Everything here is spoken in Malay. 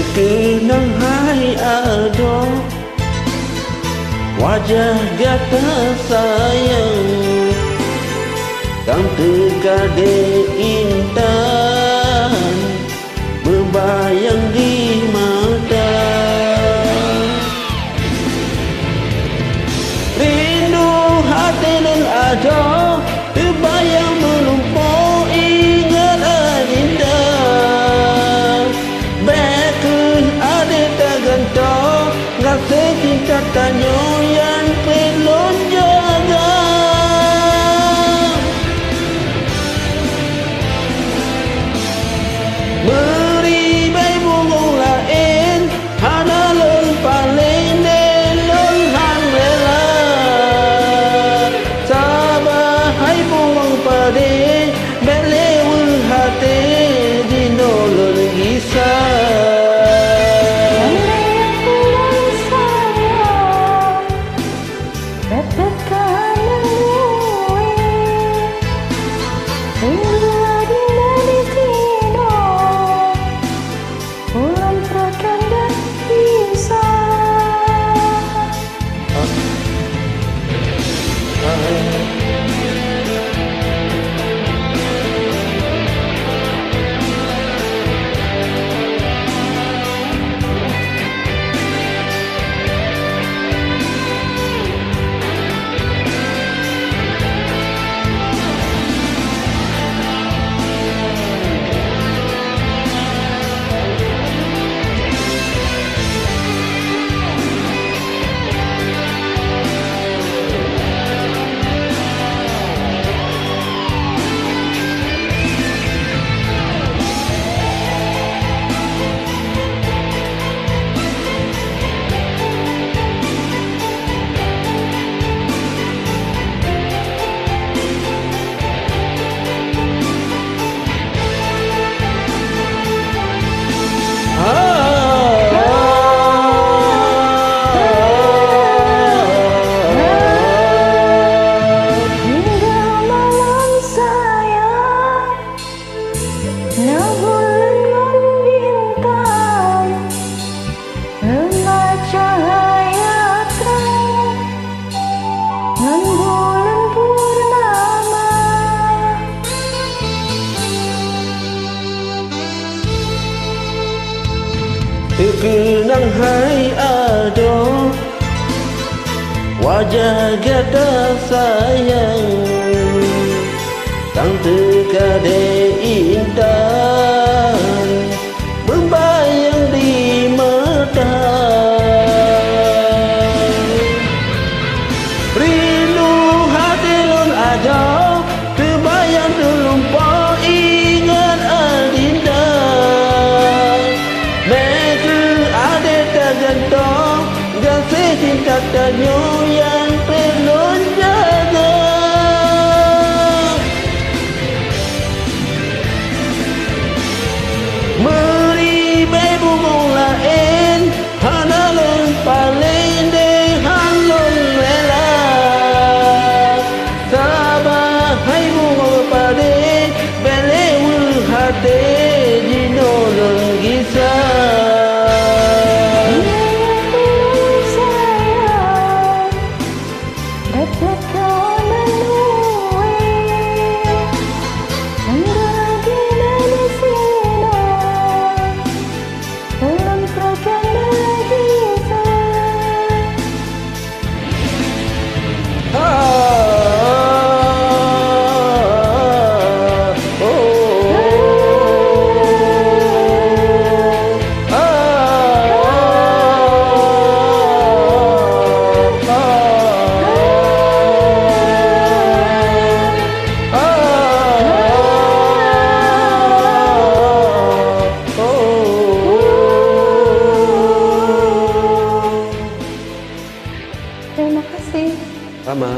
Terkenang hai ada wajah gata sayang, kang terkade intan membayang di mata. Rindu hati dan ada terbayang menumpuk ingat adinda. Betul ada tak gantung rasa cinta tanyo yang perlu jaga. Beri bayi burung lain hana lon paling delon han rela. Sabar hai burung pade belewu hati di nolon gisah. Terkenang hai ada wajah gata sayang, kang terkade intan membayang di mata. Rindu hati lon ada terbayang terlumpah ingat adinda. Gantung kasih cinta tanyo yang perlu jaga. Beri bayi burung lain hana lon paling dengan lon rela. Sabar hai burung pade belewu hati di nolong gisah. Terima kasih. Sama.